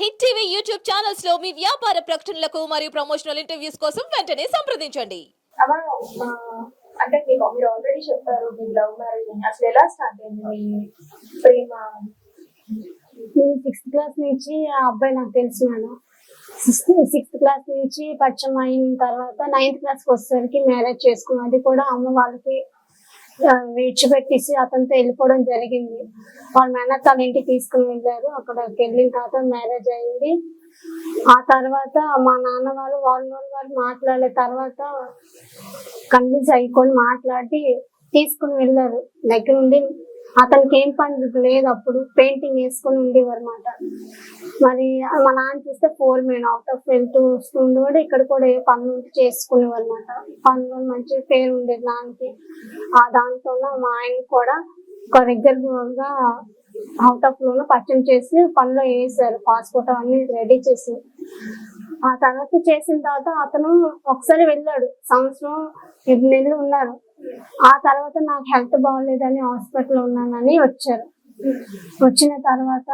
Hit TV YouTube channels లో మీ వ్యాపార ప్రకటనలకు మరియు ప్రమోషనల్ ఇంటర్వ్యూస్ కోసం వెంటనే సంప్రదించండి. అమ్మా, అంటే మీరు ఆల్రెడీ చెప్పారు మీ లవ్ మ్యారేజ్ అని. అసలు ఎలా స్టార్ట్ అయింది మీ ప్రేమ? నేను 6th క్లాస్ నుంచి ఆ అబ్బాయి నాకు తెలుసు మేడం. 6th క్లాస్ నుంచి పరిచయం అయిన తర్వాత 9th క్లాస్కి వచ్చేసరికి మ్యారేజ్ చేసుకున్నాం. అది కూడా అమ్మ వాళ్ళకి విడిచిపెట్టేసి అతనితో వెళ్ళిపోవడం జరిగింది. వాళ్ళ మేనత్తాళ్ళ ఇంటికి తీసుకుని వెళ్ళారు. అక్కడికి వెళ్ళిన తర్వాత మ్యారేజ్ అయింది. ఆ తర్వాత మా నాన్న వాళ్ళు మాట్లాడిన తర్వాత కన్విన్స్ అయికొని మాట్లాడి తీసుకుని వెళ్ళారు. దగ్గర ఉండి అతనికి ఏం పని లేదు, అప్పుడు పెయింటింగ్ వేసుకొని ఉండేవారు అన్నమాట. మరి మా నాన్న చూస్తే 4 men అవుట్ ఆఫ్ వెళ్తూ వస్తుండే కూడా ఇక్కడ కూడా ఏ పనులు చేసుకునేవారు అనమాట. పనులు మంచి పేరు ఉండేది నాన్నకి. ఆ దాంతో మా ఆయన కూడా ఒక రెగ్యులర్ గా అవుట్ ఆఫ్ లోన్ పరిచయం చేసి పనిలో వేసారు. పాస్పోర్ట్ అవన్నీ రెడీ చేసి ఆ తర్వాత చేసిన తర్వాత అతను ఒకసారి వెళ్ళాడు. సంవత్సరం 7 నెలలు ఉన్నారు. ఆ తర్వాత నాకు హెల్త్ బాగోలేదని హాస్పిటల్లో ఉన్నానని వచ్చారు. వచ్చిన తర్వాత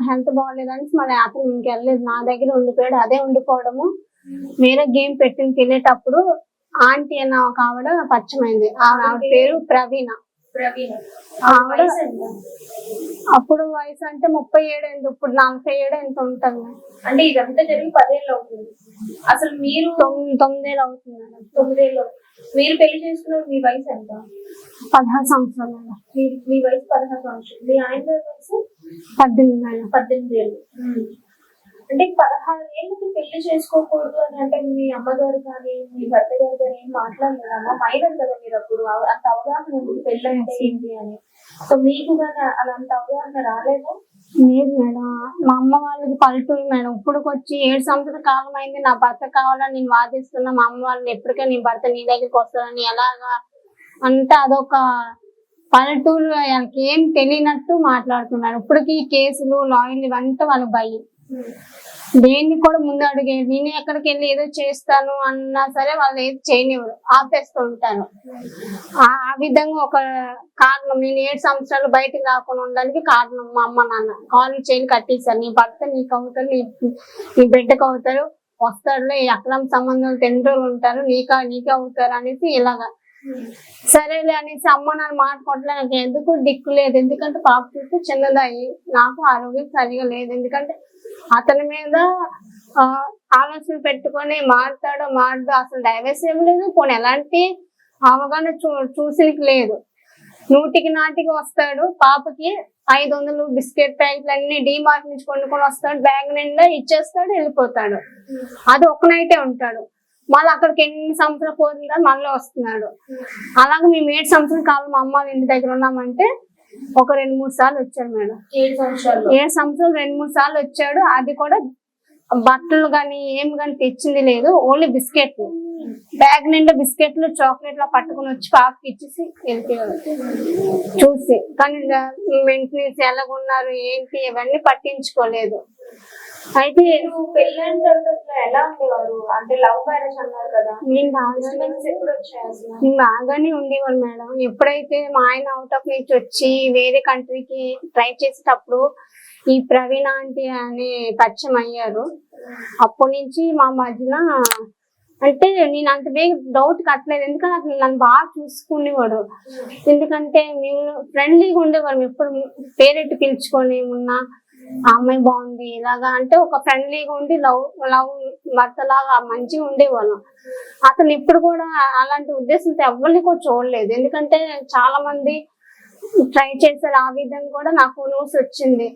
హెల్త్ బాగోలేదని మరి అతను ఇంకెళ్ళలేదు, నా దగ్గర ఉండిపోయాడు. అదే ఉండిపోవడము వేరే గేమ్ పెట్టిన తినేటప్పుడు ఆంటీ అన్న ఒక ఆవిడ పరిచయమైంది. ఆవిడ పేరు ప్రవీణ. ఆవిడ అప్పుడు వయసు అంటే 37 అయింది, ఇప్పుడు 47 ఎంత ఉంటుంది. అంటే ఇదంతా జరిగి 10 ఏళ్ళు అవుతుంది. అసలు మీరు 9 ఏళ్ళు అవుతుంది. 9 ఏళ్ళు మీరు పెళ్లి చేసుకున్న మీ వయసు ఎంత? 16 సంవత్సరాలు. మీ వయసు 16 సంవత్సరాలు. మీ ఆయన వయసు 18 ఏళ్ళు. అంటే 16 ఏళ్ళకి పెళ్లి చేసుకోకూడదు అని అంటే మీ అమ్మగారు కానీ మీ భర్త గారు కానీ ఏం మాట్లాడలేదమ్మా? మైనర్ కదా మీరు, అప్పుడు అంత అవగాహన ఉంది పెళ్లి అంటే ఏంటి అని. సో మీకు కానీ అలా అంత అవగాహన రాలేదా? లేదు మేడం, మా అమ్మ వాళ్ళకి పల్లెటూరు మేడం. ఇప్పుడు వచ్చి 7 సంవత్సరాల కాలం అయింది. నా భర్త కావాలని నేను వాదిస్తున్నా. మా అమ్మ వాళ్ళు ఎప్పటికే నీ భర్త నీ దగ్గరికి వస్తారని ఎలాగా అంటే అదొక పల్లెటూరు, వాళ్ళకి ఏం తెలియనట్టు మాట్లాడుతున్నారు. ఇప్పటికీ కేసులు లాయర్లు ఇవంతా వాళ్ళకి భయం. దేన్ని కూడా ముందు అడిగేది. నేను ఎక్కడికి వెళ్ళి ఏదో చేస్తాను అన్నా సరే వాళ్ళు ఏది చేయనివ్వరు, ఆపేస్తూ ఉంటారు. ఆ విధంగా ఒక కారణం, నేను 7 సంవత్సరాలు బయటకు రాకుండా ఉండడానికి కారణం మా అమ్మ నాన్న. కాళ్ళు చేయలు కట్టేశారు. నీ భర్త నీకు అవుతారు, నీ బిడ్డకు అవుతారు, వస్తారులే, అక్రమ సంబంధాలు 10 రోజులు ఉంటారు, నీకే అవుతారు అనేసి ఇలాగా. సరేలే అనేసి అమ్మ నాన్న మాట్లాడలే. నాకు ఎందుకు దిక్కు లేదు. ఎందుకంటే పాప చూస్తే చిన్నదాయి, నాకు ఆరోగ్యం సరిగా లేదు. ఎందుకంటే అతని మీద ఆలోచన పెట్టుకొని మారుతాడో మారడో, అసలు డైవర్స్ ఏం లేదు, పోనీ ఎలాంటి అవగాహన చూసినకి లేదు. 100కి నాటికి వస్తాడు. పాపకి 500 బిస్కెట్ ప్యాకెట్లు అన్ని డీమార్ట్ నుంచి కొనుక్కొని వస్తాడు. బ్యాగ్ నిండా ఇచ్చేస్తాడు, వెళ్ళిపోతాడు. అది ఒక నైటే ఉంటాడు. మళ్ళీ అక్కడికి ఎన్ని సంవత్సరాలు పోతుందా మళ్ళీ వస్తున్నాడు. అలాగే మేము 7 సంవత్సరాల కాలం మా అమ్మ ఇంటి దగ్గర ఉన్నామంటే ఒక 2-3 సార్లు వచ్చాడు మేడం. 7 సంవత్సరాలు 2-3 సార్లు వచ్చాడు. అది కూడా బట్టలు కానీ ఏం కానీ తెచ్చింది లేదు, ఓన్లీ బిస్కెట్లు. బ్యాగ్ నిండా బిస్కెట్లు చాక్లెట్లు పట్టుకుని వచ్చి పాపకి ఇచ్చేసి వెళ్ళిపోయాడు. చూసి కానీ మెయింటెనెన్స్ ఎలాగున్నారు ఏంటి ఇవన్నీ పట్టించుకోలేదు. అయితే పెళ్ళైన తర్వాత ఎలా ఉండేవారు? అంటే లవ్ మ్యారేజ్ అన్నారు కదా, నేను బాగానే ఉండేవారు మేడం. ఎప్పుడైతే మా ఆయన అవుట్ ఆఫ్ నుంచి వచ్చి వేరే కంట్రీకి ట్రై చేసేటప్పుడు ఈ ప్రవీణ ఆంటీ అనే పరిచయం అయ్యారు. అప్పటి నుంచి మా మధ్యన అంటే నేను అంత వేగ డౌట్ కట్టలేదు. ఎందుకంటే అతను నన్ను బాగా చూసుకునేవాడు. ఎందుకంటే మేము ఫ్రెండ్లీగా ఉండేవాళ్ళం. ఎప్పుడు పేరెట్టి పిలుచుకొని ఉన్నా ఆ అమ్మాయి బాగుంది ఇలాగా అంటే ఒక ఫ్రెండ్లీగా ఉండి లవ్ భర్తలాగా మంచిగా ఉండేవాళ్ళం. అతను ఇప్పుడు కూడా అలాంటి ఉద్దేశంతో ఎవరిని కూడా చూడలేదు. ఎందుకంటే చాలా మంది ట్రై చేశారు. ఆ విధంగా కూడా నాకు న్యూస్ వచ్చింది,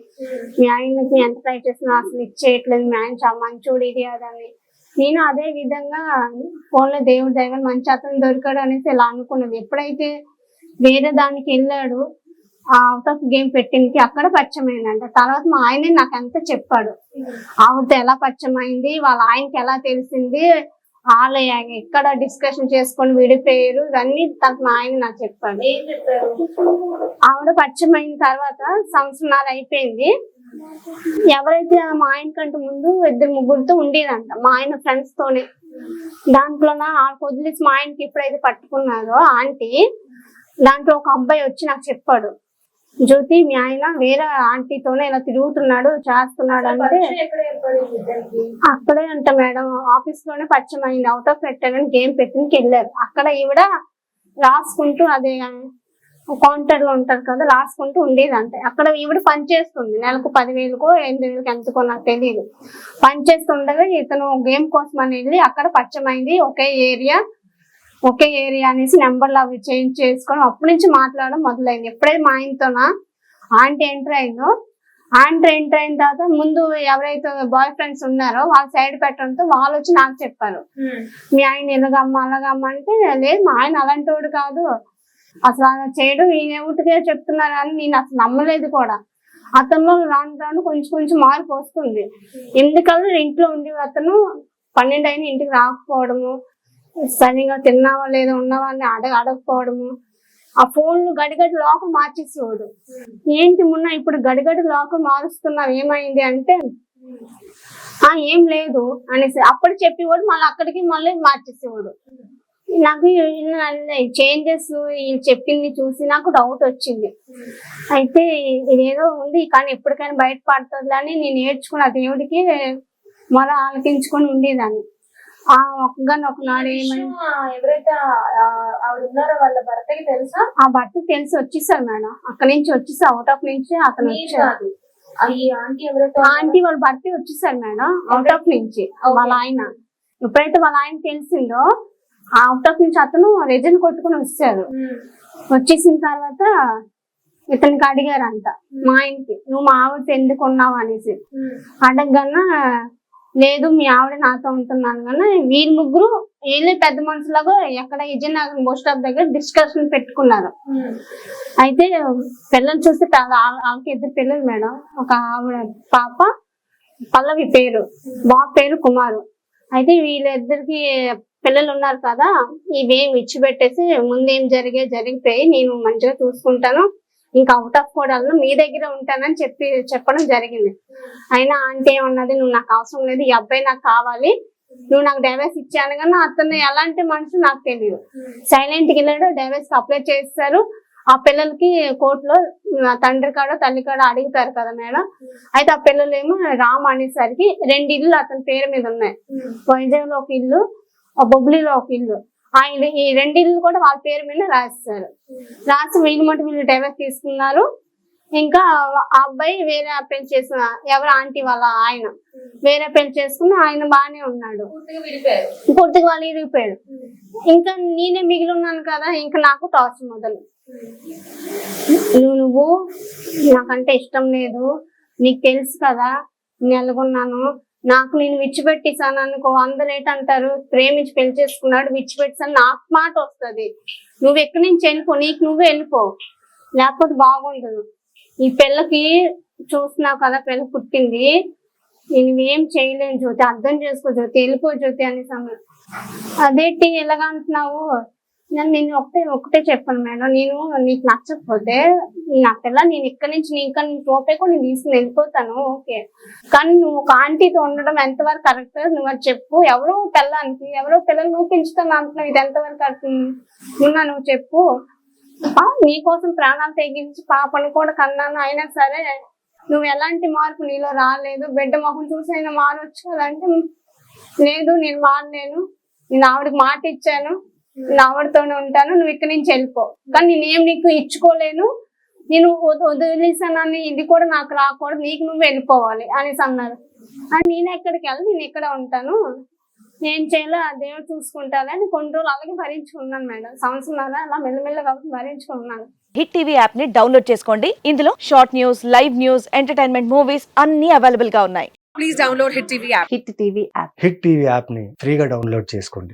మీ ఆయనకి ఎంత ట్రై చేసినా అసలు ఇచ్చేయట్లేదు, మీ ఆయన చాలా మంచోడు ఇది అదని. నేను అదే విధంగా ఫోన్లో దేవుడి దైవం మంచి అతను దొరికాడు అనేసి ఇలా అనుకున్నది. ఎప్పుడైతే వేరే దానికి వెళ్ళాడు, అవుట్ ఆఫ్ గేమ్ పెట్టింది, అక్కడ పరిచయం అయిందంట. తర్వాత మా ఆయనే నాకు ఎంత చెప్పాడు, ఆవిడతో ఎలా పరిచయం అయింది, వాళ్ళ ఆయనకి ఎలా తెలిసింది, వాళ్ళు ఎక్కడ డిస్కషన్ చేసుకొని విడిపోయారు, ఇవన్నీ మా ఆయన నాకు చెప్పాడు. ఆవిడ పరిచయం అయిన తర్వాత 1.5 సంవత్సరాలు అయిపోయింది. ఎవరైతే మా ఆయన కంటే ముందు 2-3 ఉండేదంట, మా ఆయన ఫ్రెండ్స్ తోనే. దాంట్లోన వదిలేసి మా ఆయనకి ఎప్పుడైతే పట్టుకున్నారో ఆంటీ, దాంట్లో ఒక అబ్బాయి వచ్చి నాకు చెప్పాడు, జ్యోతి మీ ఆయన వేరే ఆంటీతోనే ఇలా తిరుగుతున్నాడు చేస్తున్నాడు అంటే పరిచయం ఎక్కడ ఏర్పడింది ఇద్దరికి? అక్కడే అంట మేడం, ఆఫీస్ లోనే పరిచయం అయింది. అవుట్ ఆఫ్ పెట్టాలని గేమ్ పెట్టడానికి వెళ్ళారు. అక్కడ ఈవిడ రాసుకుంటూ అదే కౌంటర్ లో ఉంటారు కదా, రాసుకుంటూ ఉండేదంటే అక్కడ ఈవిడ పని చేస్తుంది. నెలకు 10,000కో 8,000కి ఎంతకో నాకు తెలియదు. పని చేస్తుండగా ఇతను గేమ్ కోసం అని వెళ్ళి అక్కడ పరిచయం అయింది. ఒకే ఏరియా అనేసి నెంబర్లు అవి చేంజ్ చేసుకొని అప్పటి నుంచి మాట్లాడడం మొదలైంది. ఎప్పుడైతే మా ఆయనతోనా ఆంటీ ఎంటర్ అయిందో, ఆంటీ ఎంటర్ అయిన తర్వాత ముందు ఎవరైతే బాయ్ ఫ్రెండ్స్ ఉన్నారో వాళ్ళ సైడ్ పెట్టడంతో వాళ్ళు వచ్చి నాకు చెప్పారు, మీ ఆయన ఎలాగమ్మ అలాగమ్మ అంటే, లేదు మా ఆయన అలాంటి వాడు కాదు, అసలు అలా చేయడం ఈయన ఊటికే చెప్తున్నారు అని నేను అసలు నమ్మలేదు కూడా. అతను రాను రాను కొంచెం మార్పు వస్తుంది. ఎందుకల్లా ఇంట్లో ఉండి అతను 12 అయినా ఇంటికి రాకపోవడము, సరిగా తిన్నావా లేదా ఉన్నవాళ్ళని అడగకపోవడము, ఆ ఫోన్లు గడిగడి లోకం మార్చేసేవాడు. ఏంటి మొన్న ఇప్పుడు గడిగడి లోకం మారుస్తున్నావు ఏమైంది అంటే, ఏం లేదు అనేసి అప్పుడు చెప్పేవాడు, మళ్ళీ అక్కడికి మళ్ళీ మార్చేసేవాడు. నాకు చేంజెస్ వీళ్ళు చెప్పింది చూసి నాకు డౌట్ వచ్చింది. అయితే ఇదేదో ఉంది కానీ ఎప్పటికైనా బయటపడుతుంది అని నేను నేర్చుకున్న దేవుడికి మొర ఆలకించుకొని ఉండేదాన్ని. ఒకనాడు ఏమైంది, ఎవరైతే ఆవిడ ఉన్నారో వాళ్ళ భర్తకి తెలుసా? ఆ భర్త తెలిసి వచ్చేసారు మేడం. అక్కడి నుంచి వచ్చేసి అవుట్ ఆఫ్ నుంచి అతను వచ్చారు. ఈ ఆంటీ ఎవరైతే ఆంటీ వాళ్ళ భర్త వచ్చేసారు మేడం అవుట్ ఆఫ్ నుంచి. వాళ్ళ ఆయన ఎప్పుడైతే వాళ్ళ ఆయన తెలిసిందో అవుట్ ఆఫ్ నుంచి అతను రెజన్ కొట్టుకుని వచ్చారు. వచ్చేసిన తర్వాత ఇతనికి అడిగారంట మా ఆయనకి, నువ్వు మా ఆవిడతో ఎందుకు ఉన్నావు అనేసి. అడగన్నా లేదు మీ ఆవిడ నాతో ఉంటున్నాను కానీ వీళ్ళు ముగ్గురు వీళ్ళే పెద్ద మనుషులాగా ఎక్కడ విజయనగరం బస్ స్టాప్ దగ్గర డిస్కషన్ పెట్టుకున్నారు. అయితే పిల్లలు చూస్తే వాళ్ళకి 2 పిల్లలు మేడం. ఒక ఆవిడ పాప పల్లవి పేరు, బాబు పేరు కుమారు. అయితే వీళ్ళిద్దరికి పిల్లలు ఉన్నారు కదా, ఇవేం ఇచ్చిపెట్టేసి ముందేం జరిగిపోయి నేను మంచిగా చూసుకుంటాను, ఇంకా అవుట్ ఆఫ్ కోడలను మీ దగ్గర ఉంటానని చెప్పడం జరిగింది. అయినా ఆంటీ ఏమన్నది, నువ్వు నాకు అవసరం లేదు, ఈ అబ్బాయి నాకు కావాలి, నువ్వు నాకు డైవర్స్ ఇచ్చాను కానీ అతను ఎలాంటి మనిషి నాకు తెలియదు. సైలెంట్ కి వెళ్ళాడు, డైవర్స్ అప్లై చేస్తారు. ఆ పిల్లలకి కోర్టులో తండ్రి కాడ తల్లి కాడ అడుగుతారు కదా మేడం. అయితే ఆ పిల్లలు ఏమో రామ్ అనేసరికి 2 ఇల్లు అతని పేరు మీద ఉన్నాయి. వైజాగ్ లో ఒక ఇల్లు, బొబ్బిలిలో ఒక ఇల్లు. ఈ 2 ఇల్లు కూడా వాళ్ళ పేరు మీద రాస్తారు. రాసి వీళ్ళు డైవర్స్ తీసుకున్నారు. ఇంకా ఆ అబ్బాయి వేరే పెళ్లి చేసిన ఎవరు ఆంటీ వాళ్ళ ఆయన వేరే పెళ్లి చేసుకుని ఆయన బాగానే ఉన్నాడు. పూర్తిగా వాళ్ళు ఇరిగిపోయాడు. ఇంకా నేనే మిగిలి ఉన్నాను కదా, ఇంకా నాకు టార్చ్ మొదలు. నువ్వు నాకంటే ఇష్టం లేదు, నీకు తెలుసు కదా నెలకొన్నాను, నాకు నేను విడిచిపెట్టేసాను అనుకో, అందరూ ఏంటంటారు ప్రేమించి పెళ్లి చేసుకున్నాడు విడిచిపెట్టేసాను నాకు మాట వస్తుంది. నువ్వు ఎక్కడి నుంచి వెళ్ళిపో, నీకు నువ్వే వెళ్ళిపో, లేకపోతే బాగుండదు. ఈ పిల్లకి చూస్తున్నావు కదా, పిల్ల పుట్టింది, నేను ఏం చేయలేను జ్యోతి, అర్థం చేసుకో జ్యోతి, వెళ్ళిపో జ్యోతి అనేసి అన్నాడు. అదేంటి ఎలాగా అంటున్నావు, నేను ఒకటే చెప్పాను మేడం, నేను నీకు నచ్చకపోతే నా పిల్ల నేను ఇక్కడి నుంచి ఇంకా తోపేకో నేను తీసుకుని వెళ్ళిపోతాను ఓకే, కానీ నువ్వు ఒక ఆంటీతో ఉండడం ఎంతవరకు కరెక్ట్ నువ్వు అది చెప్పు. ఎవరో పిల్లలు నువ్వు పెంచుతాను అంటున్నావు, ఇది ఎంతవరకు కరెక్ట్ నువ్వు చెప్పు. నీకోసం ప్రాణాలు తెగించి పాపను కూడా కన్నాను, అయినా సరే నువ్వు ఎలాంటి మార్పు నీలో రాలేదు, బిడ్డ మొహం చూసి అయినా మారవచ్చు కదంటే, లేదు నేను మారలేను, నేను ఆవిడకి మాట ఇచ్చాను, నేను ఆవిడతోనే ఉంటాను, నువ్వు ఇక్కడి నుంచి వెళ్ళిపో, కానీ నేనేం నీకు ఇచ్చుకోలేను, నేను వదిలేసానని ఇది కూడా నాకు రాకూడదు, నీకు నువ్వు వెళ్ళిపోవాలి అనేసి అన్నారు. నేను ఎక్కడికి వెళ్ళి నేను ఇక్కడ ఉంటాను, ఏం చేయాలో ఆ దేవుడు చూసుకుంటానని కొన్ని రోజులు అలాగే భరించుకున్నాను మేడం. సంవత్సరం అలా మెల్లమెల్లగా భరించుకున్నాను. హిట్ టీవీ యాప్ ని డౌన్లోడ్ చేసుకోండి. ఇందులో short news, live news, entertainment movies అన్ని అవైలబుల్ గా ఉన్నాయి. Please download Hit TV app. Hit TV app. Hit TV యాప్ని ఫ్రీగా డౌన్లోడ్ చేసుకోండి.